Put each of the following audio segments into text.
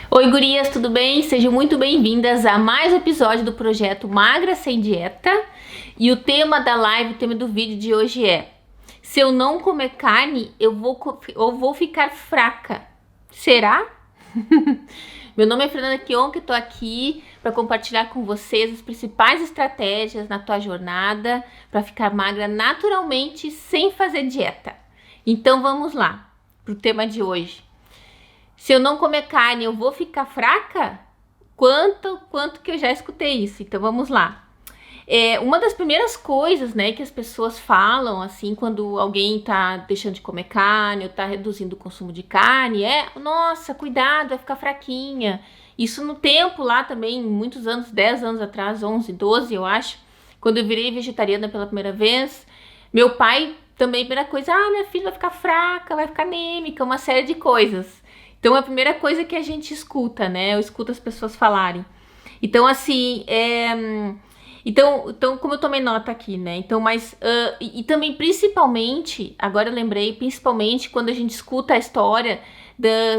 Oi, gurias, tudo bem? Sejam muito bem-vindas a mais um episódio do projeto Magra Sem Dieta. E o tema da live, o tema do vídeo de hoje é: se eu não comer carne, eu vou ficar fraca. Será? Meu nome é Fernanda Kionka e tô aqui para compartilhar com vocês as principais estratégias na tua jornada para ficar magra naturalmente sem fazer dieta. Então vamos lá pro tema de hoje. Se eu não comer carne, eu vou ficar fraca? Quanto que eu já escutei isso? Então vamos lá. Uma das primeiras coisas, né, que as pessoas falam, assim, quando alguém tá deixando de comer carne ou tá reduzindo o consumo de carne, nossa, cuidado, vai ficar fraquinha. Isso no tempo lá também, muitos anos, 10 anos atrás, 11, 12, eu acho, quando eu virei vegetariana pela primeira vez, meu pai também, primeira coisa, minha filha vai ficar fraca, vai ficar anêmica, uma série de coisas. Então, é a primeira coisa que a gente escuta, né? Eu escuto as pessoas falarem. Então, assim, Então, como eu tomei nota aqui, né? Então, e também, principalmente, agora eu lembrei, principalmente quando a gente escuta a história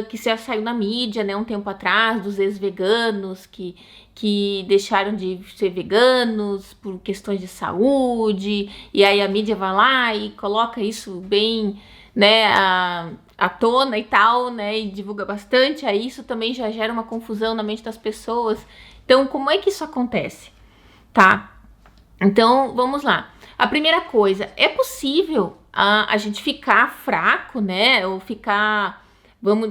que já saiu na mídia, né? Um tempo atrás, dos ex-veganos que deixaram de ser veganos por questões de saúde. E aí a mídia vai lá e coloca isso bem, né? À tona e tal, né, e divulga bastante, aí isso também já gera uma confusão na mente das pessoas. Então, como é que isso acontece? Tá? Então, vamos lá. A primeira coisa, é possível a gente ficar fraco, né, ou ficar, vamos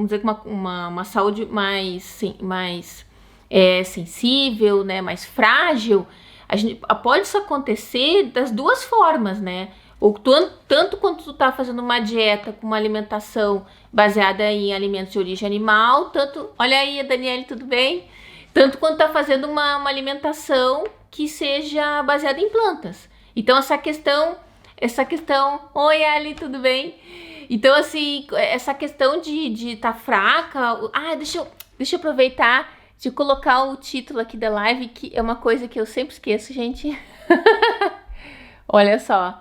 dizer, com uma saúde mais sensível, né, mais frágil. Pode isso acontecer das duas formas, né? Ou tanto quando tu tá fazendo uma dieta com uma alimentação baseada em alimentos de origem animal, tanto... Olha aí, Daniele, tudo bem? Tanto quando tá fazendo uma alimentação que seja baseada em plantas. Então, essa questão... Oi, Ali, tudo bem? Então, assim, essa questão de tá fraca... deixa eu aproveitar de colocar o título aqui da live, que é uma coisa que eu sempre esqueço, gente. Olha só.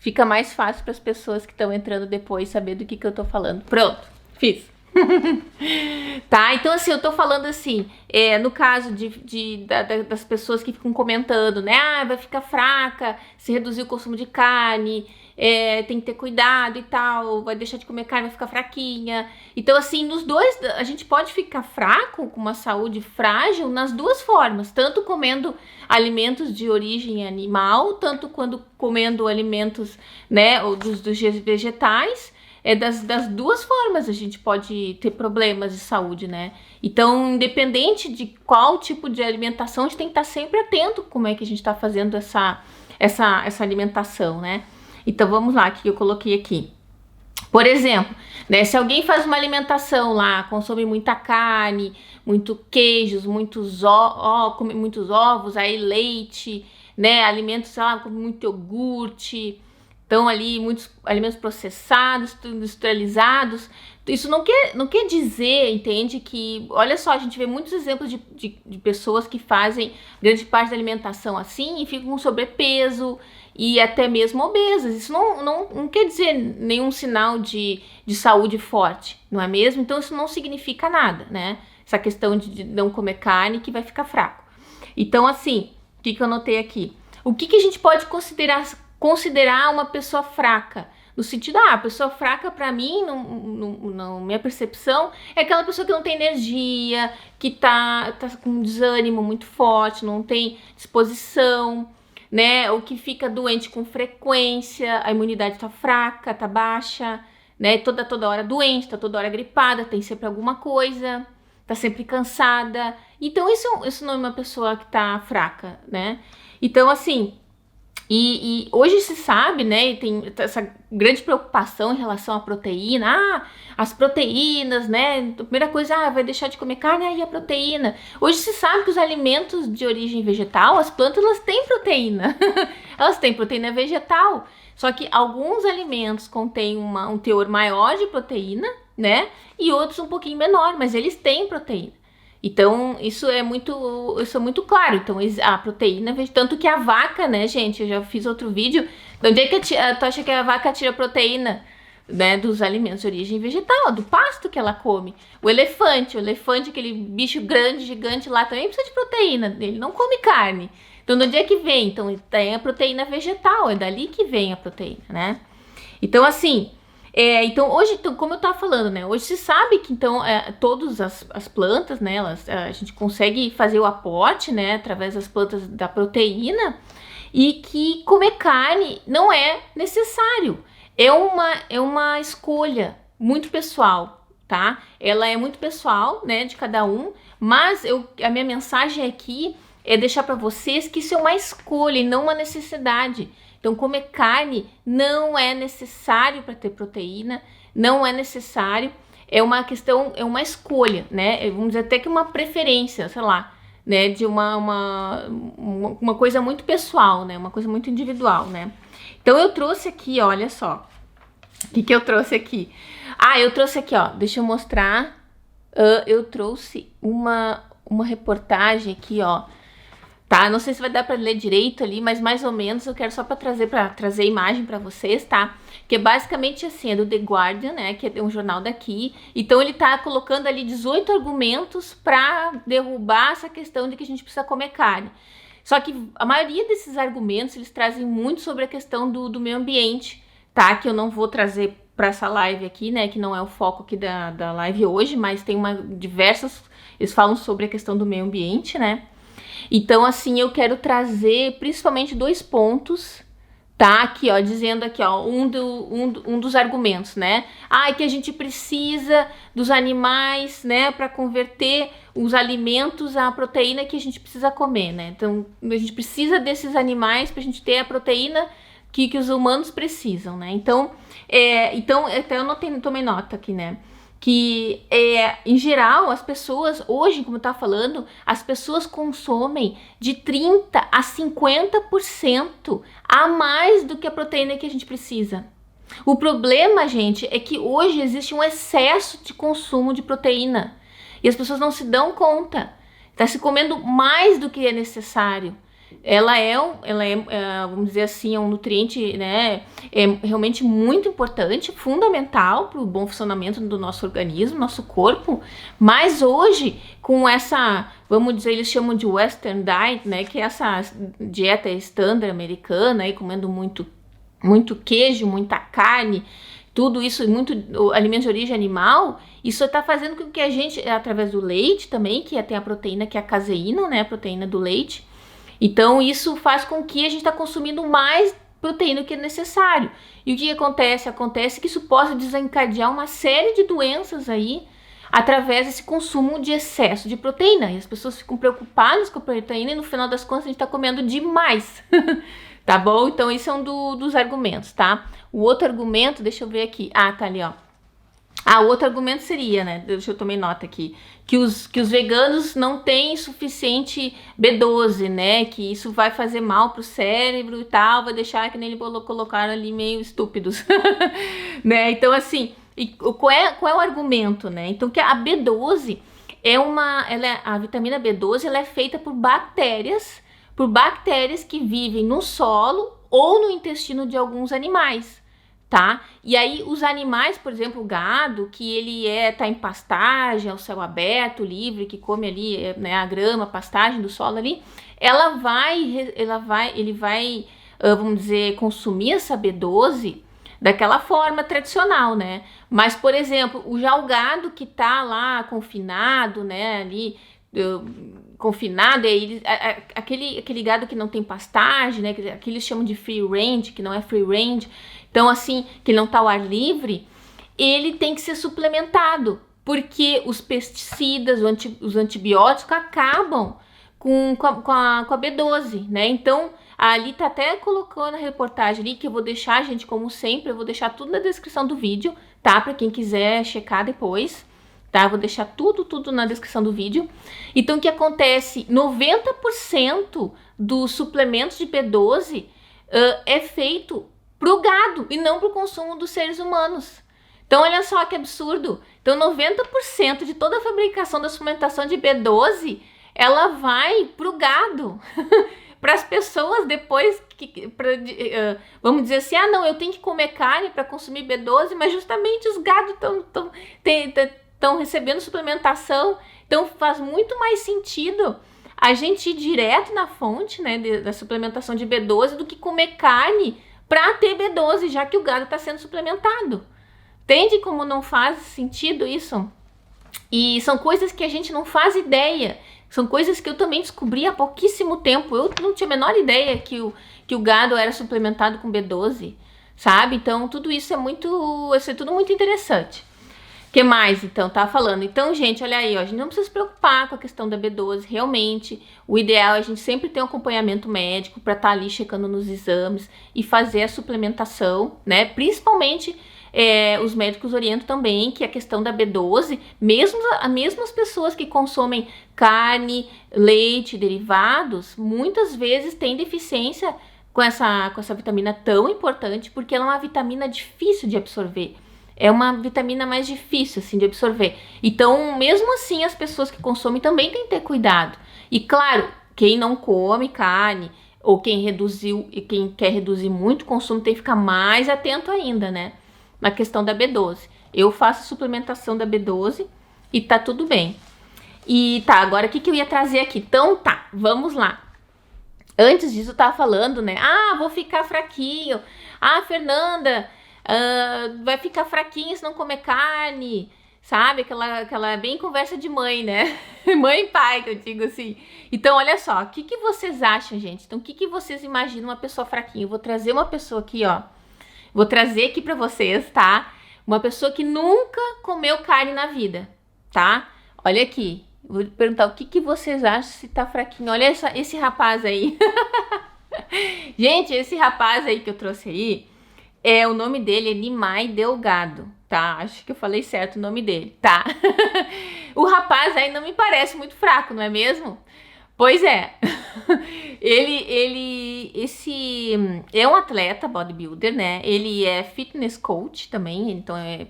Fica mais fácil para as pessoas que estão entrando depois saber do que eu tô falando. Pronto, fiz. Tá, então assim, eu tô falando assim, no caso das pessoas que ficam comentando, né? Vai ficar fraca se reduzir o consumo de carne, tem que ter cuidado e tal, vai deixar de comer carne, vai ficar fraquinha. Então assim, nos dois, a gente pode ficar fraco, com uma saúde frágil, nas duas formas, tanto comendo alimentos de origem animal, tanto quando comendo alimentos, né, ou dos vegetais. Das duas formas a gente pode ter problemas de saúde, né? Então, independente de qual tipo de alimentação, a gente tem que estar sempre atento como é que a gente está fazendo essa alimentação, né? Então, vamos lá, o que eu coloquei aqui. Por exemplo, né, se alguém faz uma alimentação lá, consome muita carne, muito queijos, come muitos ovos, aí leite, né, alimentos, sei lá, come muito iogurte... Então, ali, muitos alimentos processados, industrializados. Isso não quer dizer, entende? Que, olha só, a gente vê muitos exemplos de pessoas que fazem grande parte da alimentação assim e ficam com sobrepeso e até mesmo obesas. Isso não quer dizer nenhum sinal de saúde forte, não é mesmo? Então, isso não significa nada, né? Essa questão de não comer carne que vai ficar fraco. Então, assim, o que eu anotei aqui? O que a gente pode considerar uma pessoa fraca? No sentido, a pessoa fraca pra mim, na minha percepção, é aquela pessoa que não tem energia, que tá com desânimo muito forte, não tem disposição, né? Ou que fica doente com frequência, a imunidade tá fraca, tá baixa, né? Toda hora doente, tá toda hora gripada, tem sempre alguma coisa, tá sempre cansada. Então, isso não é uma pessoa que tá fraca, né? Então, assim... E hoje se sabe, né, tem essa grande preocupação em relação à proteína. As proteínas, né, a primeira coisa, vai deixar de comer carne, aí a proteína. Hoje se sabe que os alimentos de origem vegetal, as plantas, elas têm proteína. Elas têm proteína vegetal. Só que alguns alimentos contêm um teor maior de proteína, né, e outros um pouquinho menor, mas eles têm proteína. Então, isso é muito claro. Então, a proteína, tanto que a vaca, né, gente, eu já fiz outro vídeo, de onde é que tu acha que a vaca tira proteína? né, dos alimentos de origem vegetal, do pasto que ela come. O elefante, aquele bicho grande, gigante lá, também precisa de proteína, ele não come carne. Então, de onde é que vem? Então, tem a proteína vegetal, é dali que vem a proteína, né? Então, assim, então hoje, então, como eu estava falando, né? Hoje se sabe que, então, todas as plantas, né, a gente consegue fazer o aporte, né, através das plantas da proteína, e que comer carne não é necessário. É uma escolha muito pessoal, tá? Ela é muito pessoal, né, de cada um, mas a minha mensagem aqui é deixar para vocês que isso é uma escolha e não uma necessidade. Então, comer carne não é necessário para ter proteína, não é necessário, é uma questão, é uma escolha, né? Vamos dizer até que uma preferência, sei lá, né? De uma coisa muito pessoal, né? Uma coisa muito individual, né? Então, eu trouxe aqui, olha só, o que eu trouxe aqui? Eu trouxe aqui, ó, deixa eu mostrar, eu trouxe uma reportagem aqui, ó, tá? Não sei se vai dar para ler direito ali, mas mais ou menos eu quero só para trazer imagem para vocês, tá? Que é basicamente assim, é do The Guardian, né? Que é um jornal daqui. Então ele tá colocando ali 18 argumentos para derrubar essa questão de que a gente precisa comer carne. Só que a maioria desses argumentos, eles trazem muito sobre a questão do meio ambiente, tá? Que eu não vou trazer para essa live aqui, né? Que não é o foco aqui da live hoje, mas tem eles falam sobre a questão do meio ambiente, né? Então, assim, eu quero trazer principalmente 2 pontos, tá? Aqui, ó, dizendo aqui, ó, um dos argumentos, né? Que a gente precisa dos animais, né, para converter os alimentos à proteína que a gente precisa comer, né? Então, a gente precisa desses animais para a gente ter a proteína que os humanos precisam, né? Então, até eu tomei nota aqui, né? Que, em geral, as pessoas, hoje, como eu estava falando, as pessoas consomem de 30% a 50% a mais do que a proteína que a gente precisa. O problema, gente, é que hoje existe um excesso de consumo de proteína e as pessoas não se dão conta. Está se comendo mais do que é necessário. Ela é, vamos dizer assim, é um nutriente, né, realmente muito importante, fundamental para o bom funcionamento do nosso organismo, nosso corpo, mas hoje, com essa, vamos dizer, eles chamam de Western Diet, né, que é essa dieta standard americana, aí, comendo muito queijo, muita carne, tudo isso, muito alimento de origem animal, isso está fazendo com que a gente, através do leite também, que tem a proteína, que é a caseína, né, a proteína do leite. Então, isso faz com que a gente está consumindo mais proteína do que é necessário. E o que acontece? Acontece que isso possa desencadear uma série de doenças aí através desse consumo de excesso de proteína. E as pessoas ficam preocupadas com a proteína e no final das contas a gente está comendo demais. Tá bom? Então, esse é um dos argumentos, tá? O outro argumento, deixa eu ver aqui. Tá ali, ó. O outro argumento seria, né? Deixa eu tomar nota aqui. Que os veganos não têm suficiente B12, né? Que isso vai fazer mal pro cérebro e tal. Vai deixar que nem ele colocaram ali meio estúpidos. Né? Então, assim, qual é o argumento, né? Então, que a B12 a vitamina B12 ela é feita por bactérias que vivem no solo ou no intestino de alguns animais. Tá? E aí os animais, por exemplo, o gado, que ele tá em pastagem, ao céu aberto, livre, que come ali, né, a grama, a pastagem do solo ali, ele vai, vamos dizer, consumir essa B12 daquela forma tradicional, né? Mas, por exemplo, o gado que tá lá confinado, né, ali, confinado, aquele gado que não tem pastagem, né, que eles chamam de free range, que não é free range, então assim, que não tá ao ar livre, ele tem que ser suplementado, porque os pesticidas, os antibióticos acabam com a B12, né? Então, ali tá até colocando a reportagem ali, que eu vou deixar, gente, como sempre, eu vou deixar tudo na descrição do vídeo, tá? Pra quem quiser checar depois. Tá? Eu vou deixar tudo na descrição do vídeo. Então, o que acontece? 90% dos suplementos de B12 é feito pro gado e não pro consumo dos seres humanos. Então, olha só que absurdo. Então, 90% de toda a fabricação da suplementação de B12, ela vai pro gado. para as pessoas depois, vamos dizer assim, não, eu tenho que comer carne para consumir B12, mas justamente os gados estão recebendo suplementação, então faz muito mais sentido a gente ir direto na fonte, né, da suplementação de B12 do que comer carne para ter B12, já que o gado está sendo suplementado. Entende como não faz sentido isso? E são coisas que a gente não faz ideia. São coisas que eu também descobri há pouquíssimo tempo. Eu não tinha a menor ideia que o gado era suplementado com B12, sabe? Então, tudo isso é tudo muito interessante. O que mais, então, tá falando? Então, gente, olha aí, ó, a gente não precisa se preocupar com a questão da B12, realmente. O ideal é a gente sempre ter um acompanhamento médico para estar ali checando nos exames e fazer a suplementação, né? Principalmente os médicos orientam também que a questão da B12, mesmo as pessoas que consomem carne, leite, derivados, muitas vezes têm deficiência com essa vitamina tão importante, porque ela é uma vitamina difícil de absorver. É uma vitamina mais difícil, assim, de absorver. Então, mesmo assim, as pessoas que consomem também têm que ter cuidado. E, claro, quem não come carne, ou quem quer reduzir muito o consumo, tem que ficar mais atento ainda, né? Na questão da B12. Eu faço suplementação da B12 e tá tudo bem. E tá, agora o que eu ia trazer aqui? Então, tá, vamos lá. Antes disso, eu tava falando, né? Vou ficar fraquinho. Fernanda... vai ficar fraquinho se não comer carne, sabe? Aquela bem conversa de mãe, né? Mãe e pai, que eu digo assim. Então, olha só, o que vocês acham, gente? Então, o que vocês imaginam uma pessoa fraquinha? Eu vou trazer uma pessoa aqui, ó. Vou trazer aqui pra vocês, tá? Uma pessoa que nunca comeu carne na vida, tá? Olha aqui. Vou perguntar o que vocês acham se tá fraquinho. Olha esse rapaz aí. Gente, esse rapaz aí que eu trouxe aí, o nome dele é Nimai Delgado, tá? Acho que eu falei certo o nome dele, tá? O rapaz aí não me parece muito fraco, não é mesmo? Pois é. Esse é um atleta bodybuilder, né? Ele é fitness coach também, então é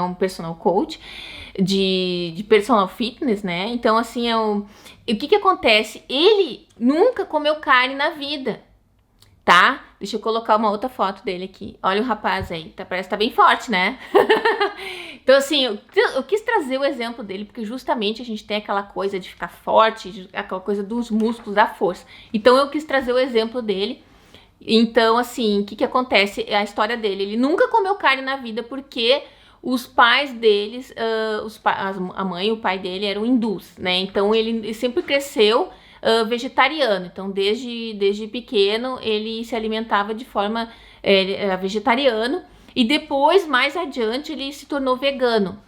um personal coach de personal fitness, né? Então, assim, o que acontece? Ele nunca comeu carne na vida, tá? Deixa eu colocar uma outra foto dele aqui. Olha o rapaz aí, parece que tá bem forte, né? Então, assim, eu quis trazer o exemplo dele, porque justamente a gente tem aquela coisa de ficar forte, aquela coisa dos músculos, da força. Então, eu quis trazer o exemplo dele. Então, assim, o que acontece? A história dele, ele nunca comeu carne na vida, porque os pais deles, a mãe e o pai dele eram hindus, né? Então, ele sempre cresceu vegetariano. Então, desde pequeno, ele se alimentava de forma vegetariano. E depois, mais adiante, ele se tornou vegano.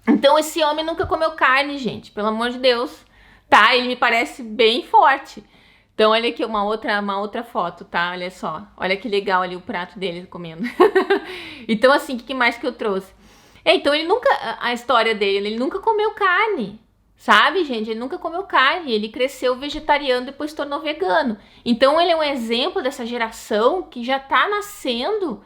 Então, esse homem nunca comeu carne, gente. Pelo amor de Deus. Tá? Ele me parece bem forte. Então, olha aqui uma outra foto, tá? Olha só. Olha que legal ali o prato dele comendo. Então, assim, o que mais que eu trouxe? Então, a história dele, ele nunca comeu carne. Sabe, gente? Ele nunca comeu carne. Ele cresceu vegetariano, depois se tornou vegano. Então, ele é um exemplo dessa geração que já tá nascendo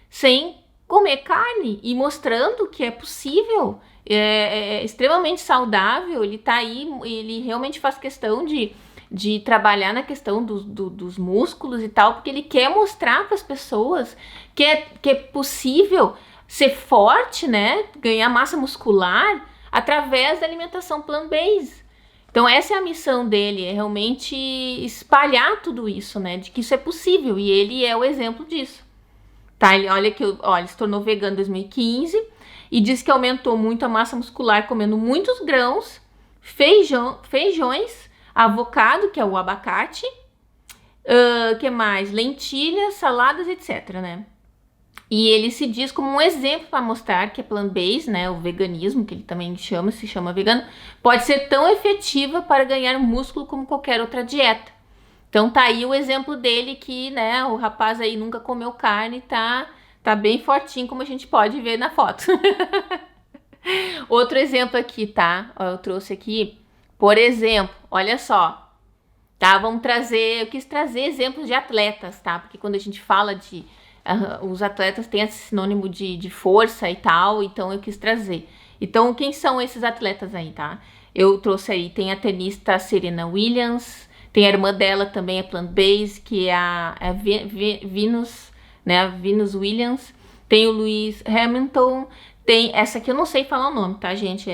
sem comer carne e mostrando que é possível, é extremamente saudável. Ele tá aí, ele realmente faz questão de trabalhar na questão dos músculos e tal, porque ele quer mostrar para as pessoas que é possível ser forte, né? Ganhar massa muscular através da alimentação plant-based. Então essa é a missão dele, é realmente espalhar tudo isso, né? De que isso é possível, e ele é o exemplo disso. Tá, olha ele se tornou vegano em 2015 e diz que aumentou muito a massa muscular comendo muitos grãos, feijões, avocado, que é o abacate, que mais? Lentilhas, saladas, etc, né? E ele se diz como um exemplo para mostrar que é plant-based, né, o veganismo, que ele também se chama vegano, pode ser tão efetiva para ganhar músculo como qualquer outra dieta. Então tá aí o exemplo dele que, né, o rapaz aí nunca comeu carne, tá bem fortinho, como a gente pode ver na foto. Outro exemplo aqui, tá? Eu trouxe aqui, por exemplo, olha só, tá? Eu quis trazer exemplos de atletas, tá? Porque quando a gente fala os atletas têm esse sinônimo de força e tal, então eu quis trazer. Então, quem são esses atletas aí, tá? Eu trouxe aí, tem a tenista Serena Williams, Tem a irmã dela também, a plant-based, que é a Venus, né? A Venus Williams. Tem o Lewis Hamilton. Tem essa aqui, eu não sei falar o nome, tá, gente?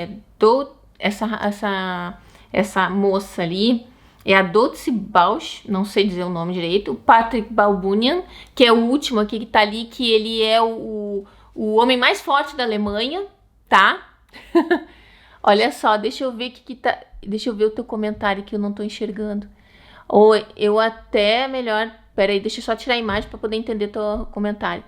Essa moça ali é a Dotsie Bausch, não sei dizer o nome direito. O Patrick Balbunian, que é o último aqui que tá ali, que ele é o homem mais forte da Alemanha, tá? Olha só, deixa eu ver que tá. Deixa eu ver o teu comentário que eu não tô enxergando. Ou eu até melhor. Pera aí, deixa eu só tirar a imagem para poder entender teu comentário.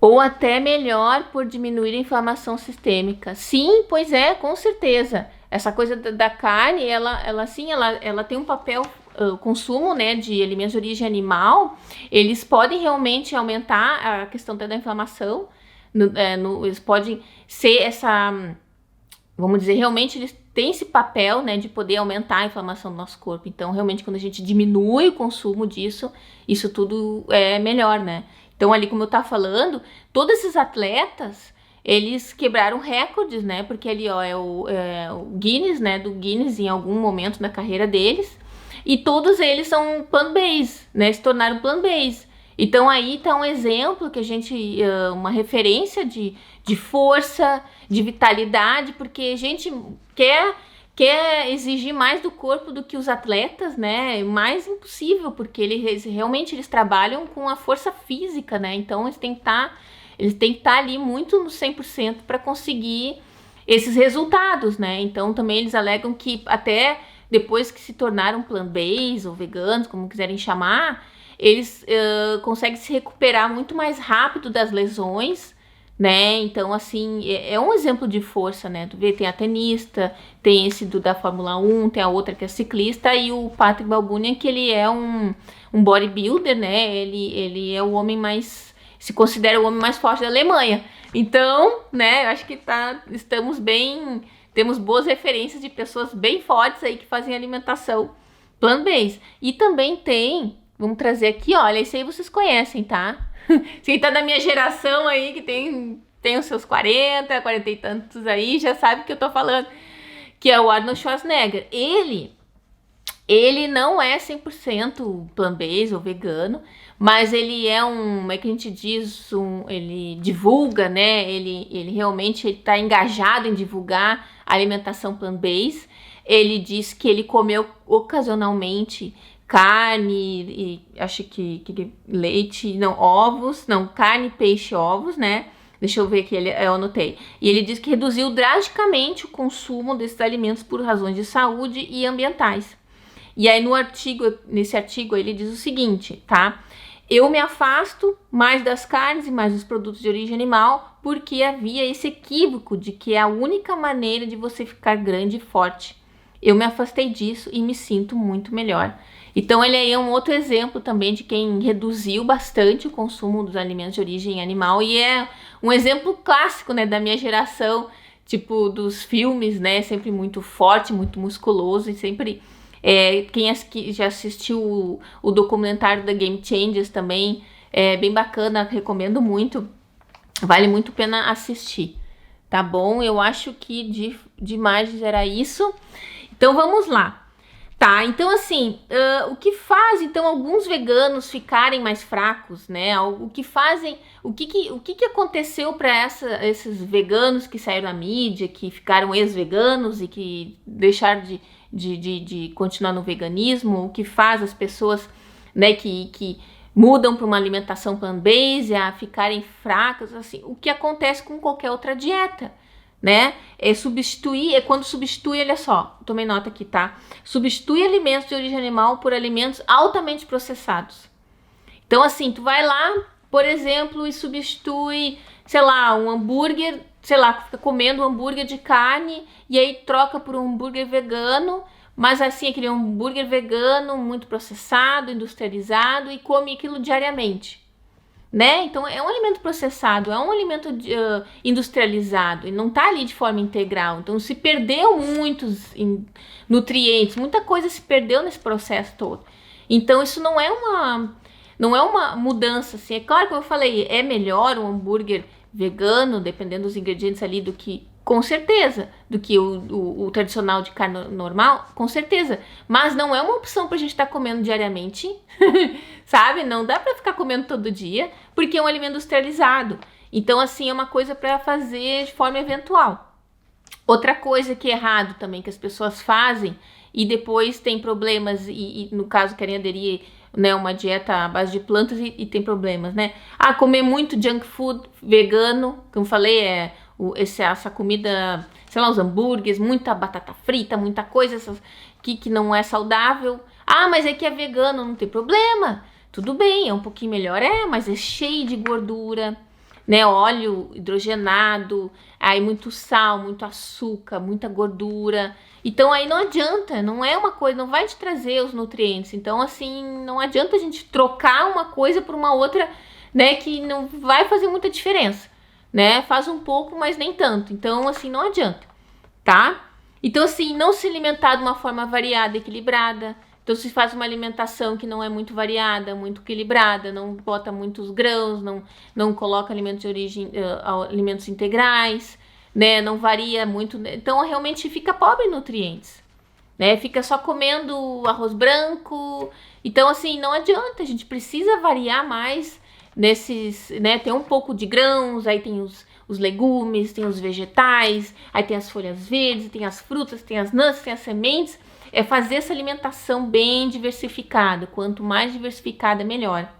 Ou até melhor por diminuir a inflamação sistêmica. Sim, pois é, com certeza. Essa coisa da carne, ela tem um papel, o consumo, né, de alimentos de origem animal, eles podem realmente aumentar a questão da inflamação. Eles podem ser vamos dizer, realmente eles têm esse papel, né, de poder aumentar a inflamação do nosso corpo. Então, realmente, quando a gente diminui o consumo disso, isso tudo é melhor, né? Então, ali, como eu tava falando, todos esses atletas, eles quebraram recordes, né? Porque ali, ó, é o Guinness, né? Do Guinness em algum momento na carreira deles. E todos eles são plant-based, né? Se tornaram plant-based. Então, aí tá um exemplo que a gente... uma referência de força, de vitalidade, porque a gente quer exigir mais do corpo do que os atletas, né? Mais impossível, porque eles realmente trabalham com a força física, né? Então eles têm que estar ali muito no 100% para conseguir esses resultados, né? Então também eles alegam que até depois que se tornaram plant-based ou veganos, como quiserem chamar, eles conseguem se recuperar muito mais rápido das lesões, né? Então, assim, é um exemplo de força, né? Tu vê, tem a tenista, tem esse da Fórmula 1, tem a outra que é ciclista, e o Patrick Balbunian, que ele é um bodybuilder, né? Ele é o homem mais... se considera o homem mais forte da Alemanha. Então, né, eu acho que estamos bem... temos boas referências de pessoas bem fortes aí que fazem alimentação plant-based. E também tem... vamos trazer aqui, olha, esse aí vocês conhecem, tá? Quem tá da minha geração aí, que tem os seus 40 e tantos aí, já sabe o que eu tô falando. Que é o Arnold Schwarzenegger. Ele não é 100% plant-based ou vegano, mas ele é como é que a gente diz, ele divulga, né? Ele realmente tá engajado em divulgar a alimentação plant-based. Ele diz que ele comeu ocasionalmente carne e acho que leite, não, ovos, não, carne, peixe, ovos, né? Deixa eu ver aqui, eu anotei. E ele diz que reduziu drasticamente o consumo desses alimentos por razões de saúde e ambientais. E aí nesse artigo ele diz o seguinte, tá? Eu me afasto mais das carnes e mais dos produtos de origem animal porque havia esse equívoco de que é a única maneira de você ficar grande e forte. Eu me afastei disso e me sinto muito melhor. Então ele aí é um outro exemplo também de quem reduziu bastante o consumo dos alimentos de origem animal e é um exemplo clássico, né, da minha geração, tipo dos filmes, né, sempre muito forte, muito musculoso e sempre quem já assistiu o documentário da Game Changers também é bem bacana, recomendo muito, vale muito a pena assistir, tá bom? Eu acho que de imagens era isso. Então vamos lá. Tá, então assim, o que faz então alguns veganos ficarem mais fracos, né? O que aconteceu para esses veganos que saíram na mídia, que ficaram ex-veganos e que deixaram de continuar no veganismo? O que faz as pessoas, né, que mudam para uma alimentação plant-based a ficarem fracas, assim, o que acontece com qualquer outra dieta, né? Quando substitui, olha só, tomei nota aqui, tá? Substitui alimentos de origem animal por alimentos altamente processados. Então, assim, tu vai lá, por exemplo, e substitui, sei lá, um hambúrguer, sei lá, fica comendo um hambúrguer de carne e aí troca por um hambúrguer vegano, mas assim, aquele hambúrguer vegano muito processado, industrializado e come aquilo diariamente. Né? Então é um alimento processado, é um alimento industrializado e não está ali de forma integral. Então se perdeu muitos nutrientes, muita coisa se perdeu nesse processo todo. Então isso não é uma mudança assim. É claro que eu falei, é melhor um hambúrguer vegano, dependendo dos ingredientes ali, do que Com certeza. Do que o tradicional de carne normal, com certeza. Mas não é uma opção pra gente estar comendo diariamente, sabe? Não dá pra ficar comendo todo dia, porque é um alimento industrializado. Então, assim, é uma coisa pra fazer de forma eventual. Outra coisa que é errado também, que as pessoas fazem e depois tem problemas e no caso querem aderir, né, uma dieta à base de plantas e tem problemas, né? Ah, comer muito junk food vegano, como eu falei, essa comida, sei lá, os hambúrgueres, muita batata frita, muita coisa que não é saudável. Ah, mas é que é vegano, não tem problema. Tudo bem, é um pouquinho melhor, mas é cheio de gordura, né? Óleo hidrogenado, aí muito sal, muito açúcar, muita gordura. Então aí não adianta, não é uma coisa, não vai te trazer os nutrientes. Então assim, não adianta a gente trocar uma coisa por uma outra, né, que não vai fazer muita diferença, né? Faz um pouco, mas nem tanto. Então assim, não adianta, tá? Então assim, não se alimentar de uma forma variada, equilibrada. Então se faz uma alimentação que não é muito variada, muito equilibrada, não bota muitos grãos, não coloca alimentos de origem, alimentos integrais, né? Não varia muito, então realmente fica pobre em nutrientes, né? Fica só comendo arroz branco. Então assim, não adianta, a gente precisa variar mais nesses, né? Tem um pouco de grãos, aí tem os legumes, tem os vegetais, aí tem as folhas verdes, tem as frutas, tem as nuts, tem as sementes. É fazer essa alimentação bem diversificada. Quanto mais diversificada, melhor.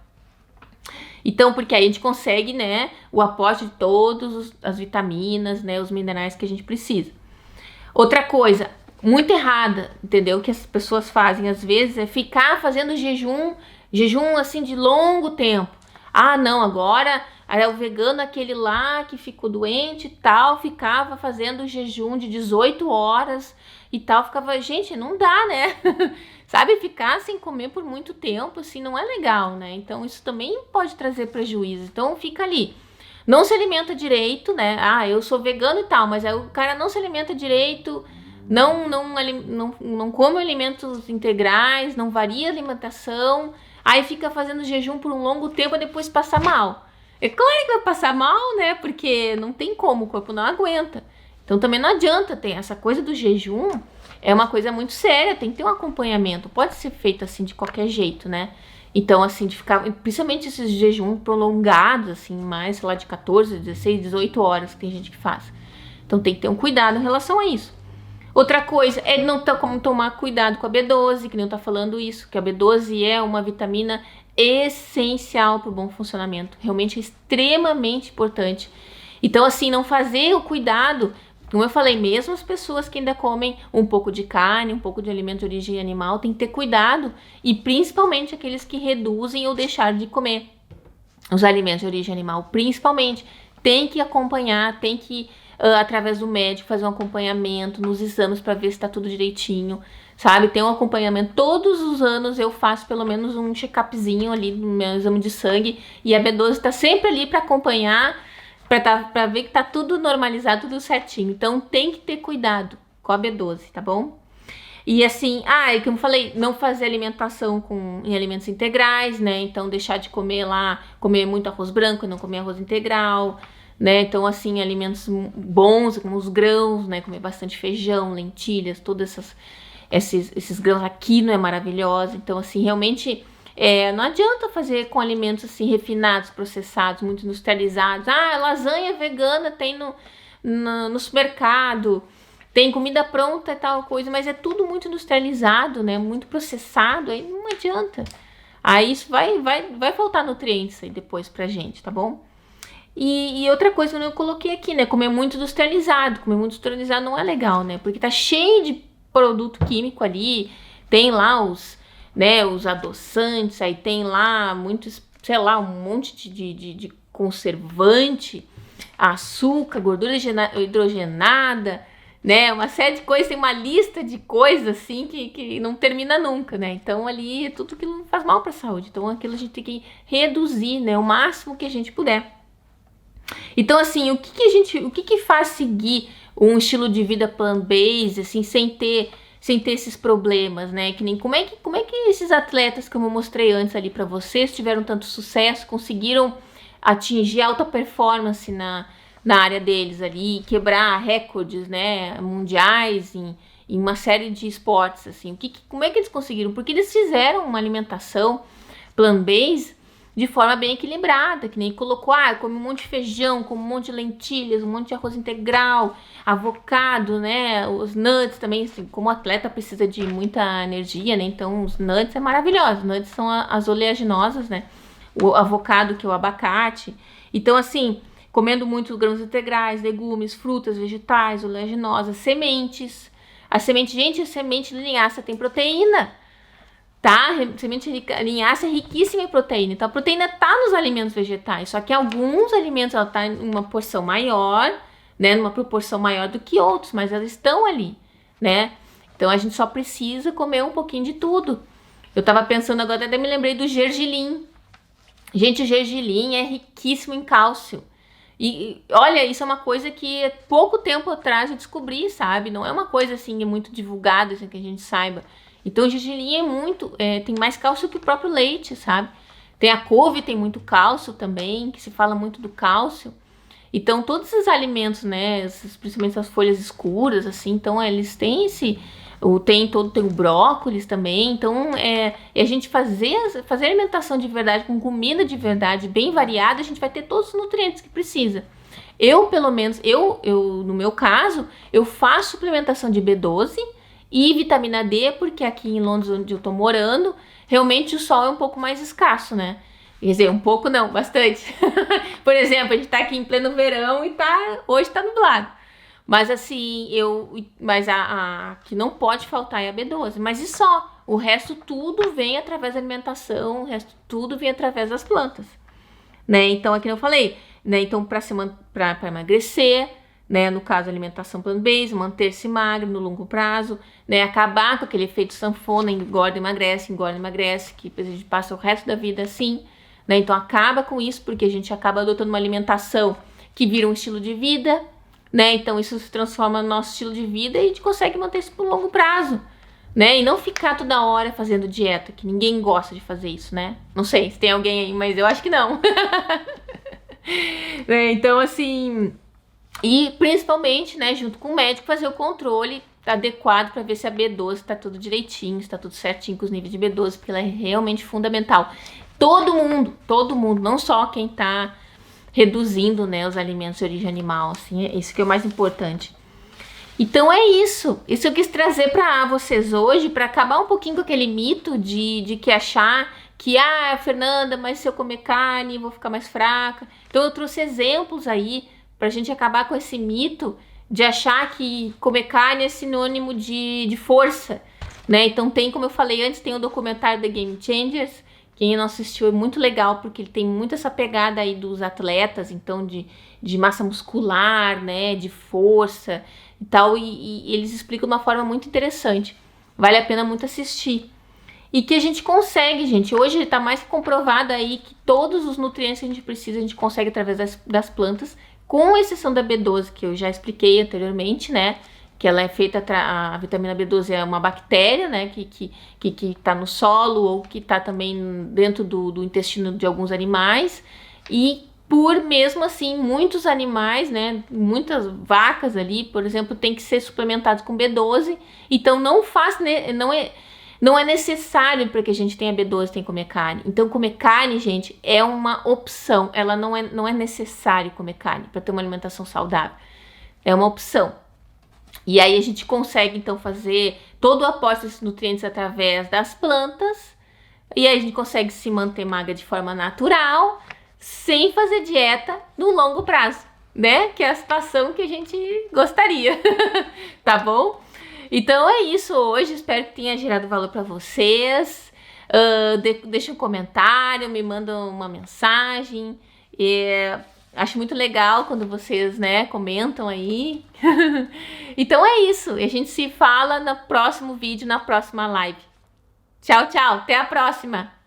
Então, porque aí a gente consegue, né, o aporte de todas as vitaminas, né, os minerais que a gente precisa. Outra coisa, muito errada, entendeu? Que as pessoas fazem às vezes é ficar fazendo jejum assim de longo tempo. Ah, não, agora o vegano, aquele lá que ficou doente e tal, ficava fazendo jejum de 18 horas e tal, ficava, gente, não dá, né? Sabe, ficar sem comer por muito tempo, assim, não é legal, né? Então, isso também pode trazer prejuízo. Então, fica ali. Não se alimenta direito, né? Ah, eu sou vegano e tal, mas aí o cara não se alimenta direito, não come alimentos integrais, não varia a alimentação, aí fica fazendo jejum por um longo tempo e depois passa mal. É claro que vai passar mal, né? Porque não tem como, o corpo não aguenta. Então também não adianta ter essa coisa do jejum, é uma coisa muito séria, tem que ter um acompanhamento, pode ser feito assim de qualquer jeito, né? Então assim, de ficar, principalmente esses jejuns prolongados, assim, mais, sei lá, de 14, 16, 18 horas que tem gente que faz. Então tem que ter um cuidado em relação a isso. Outra coisa é não como tomar cuidado com a B12, que nem eu tô falando isso, que a B12 é uma vitamina essencial para o bom funcionamento, realmente é extremamente importante. Então assim, não fazer o cuidado, como eu falei, mesmo as pessoas que ainda comem um pouco de carne, um pouco de alimento de origem animal, tem que ter cuidado, e principalmente aqueles que reduzem ou deixaram de comer os alimentos de origem animal, principalmente, tem que acompanhar, tem que, através do médico, fazer um acompanhamento nos exames para ver se está tudo direitinho, sabe? Tem um acompanhamento, todos os anos eu faço pelo menos um check-upzinho ali no meu exame de sangue, e a B12 está sempre ali para acompanhar, para ver que tá tudo normalizado, tudo certinho. Então tem que ter cuidado com a B12, tá bom? E assim, como eu falei, não fazer alimentação em alimentos integrais, né? Então deixar de comer muito arroz branco e não comer arroz integral, né? Então assim, alimentos bons, como os grãos, né? Comer bastante feijão, lentilhas, todos esses grãos, a quinoa é maravilhosa. Então assim, realmente não adianta fazer com alimentos assim refinados, processados, muito industrializados. Lasanha vegana tem no supermercado, tem comida pronta e tal coisa, mas é tudo muito industrializado, né? Muito processado, aí não adianta. Aí isso vai faltar nutrientes aí depois pra gente, tá bom? E outra coisa que eu coloquei aqui, né? Comer muito industrializado. Comer muito industrializado não é legal, né? Porque tá cheio de produto químico ali, tem lá os adoçantes, aí tem lá muitos, sei lá, um monte de conservante, açúcar, gordura hidrogenada, né? Uma série de coisas, tem uma lista de coisas assim que não termina nunca, né? Então ali é tudo que não faz mal para a saúde. Então aquilo a gente tem que reduzir, né? O máximo que a gente puder. Então assim, o que faz seguir um estilo de vida plant-based, assim, sem ter esses problemas, né? Que nem como é que esses atletas, como eu mostrei antes ali para vocês, tiveram tanto sucesso, conseguiram atingir alta performance na área deles ali, quebrar recordes, né, mundiais em uma série de esportes, assim. Como é que eles conseguiram? Porque eles fizeram uma alimentação plant-based de forma bem equilibrada, que nem colocou, come um monte de feijão, come um monte de lentilhas, um monte de arroz integral, avocado, né, os nuts também, assim, como o atleta precisa de muita energia, né, então os nuts é maravilhoso, os nuts são as oleaginosas, né, o avocado, que é o abacate, então assim, comendo muitos grãos integrais, legumes, frutas, vegetais, oleaginosas, sementes, a semente de linhaça tem proteína, tá? Semente de linhaça é riquíssima em proteína. Então, a proteína tá nos alimentos vegetais. Só que alguns alimentos, ela tá em uma porção maior, né? Numa proporção maior do que outros, mas elas estão ali, né? Então, a gente só precisa comer um pouquinho de tudo. Eu tava pensando agora, até me lembrei do gergelim. Gente, o gergelim é riquíssimo em cálcio. E olha, isso é uma coisa que pouco tempo atrás eu descobri, sabe? Não é uma coisa assim muito divulgada, assim, que a gente saiba. Então o gergelim tem mais cálcio que o próprio leite, sabe? Tem a couve, tem muito cálcio também, que se fala muito do cálcio. Então todos esses alimentos, né, principalmente as folhas escuras, assim, então eles têm tem o brócolis também. Então a gente fazer alimentação de verdade, com comida de verdade, bem variada, a gente vai ter todos os nutrientes que precisa. Pelo menos, no meu caso, eu faço suplementação de B12 e vitamina D, porque aqui em Londres, onde eu tô morando, realmente o sol é um pouco mais escasso, né? Quer dizer, um pouco não, bastante. Por exemplo, a gente tá aqui em pleno verão e hoje tá nublado. Mas assim, a que não pode faltar é a B12. Mas e só? O resto tudo vem através da alimentação, o resto tudo vem através das plantas, né? Então, aqui eu falei, né? Então, para emagrecer, né? No caso, alimentação plant-based, manter-se magro no longo prazo, né? Acabar com aquele efeito sanfona, engorda, emagrece, que a gente passa o resto da vida assim, né? Então, acaba com isso, porque a gente acaba adotando uma alimentação que vira um estilo de vida, né? Então isso se transforma no nosso estilo de vida e a gente consegue manter isso por longo prazo, né? E não ficar toda hora fazendo dieta, que ninguém gosta de fazer isso, né? Não sei se tem alguém aí, mas eu acho que não. Então assim, e principalmente, né, junto com o médico, fazer o controle adequado para ver se a B12 está tudo direitinho, está tudo certinho com os níveis de B12, porque ela é realmente fundamental. Todo mundo, não só quem tá reduzindo, né, os alimentos de origem animal, assim, é isso que é o mais importante. Então é isso eu quis trazer para vocês hoje, para acabar um pouquinho com aquele mito de que achar que, Fernanda, mas se eu comer carne, vou ficar mais fraca. Então eu trouxe exemplos aí, pra gente acabar com esse mito de achar que comer carne é sinônimo de força, né? Então tem, como eu falei antes, tem o documentário The Game Changers. Quem não assistiu é muito legal, porque ele tem muito essa pegada aí dos atletas, então de massa muscular, né, de força e tal, e eles explicam de uma forma muito interessante. Vale a pena muito assistir. E que a gente consegue, gente, hoje está mais que comprovado aí que todos os nutrientes que a gente precisa, a gente consegue através das plantas, com exceção da B12, que eu já expliquei anteriormente, né, que ela é feita, a vitamina B12 é uma bactéria, né, que tá no solo ou que tá também dentro do intestino de alguns animais, e por mesmo assim, muitos animais, né, muitas vacas ali, por exemplo, tem que ser suplementados com B12, então não é necessário para que a gente tenha B12, tem que comer carne. Então, comer carne, gente, é uma opção, ela não é necessário comer carne para ter uma alimentação saudável, é uma opção. E aí a gente consegue, então, fazer todo o aporte desses nutrientes através das plantas. E aí a gente consegue se manter magra de forma natural, sem fazer dieta no longo prazo, né? Que é a situação que a gente gostaria, tá bom? Então é isso hoje, espero que tenha gerado valor para vocês. Deixa um comentário, me mandam uma mensagem. Acho muito legal quando vocês, né, comentam aí. Então é isso. A gente se fala no próximo vídeo, na próxima live. Tchau, tchau. Até a próxima.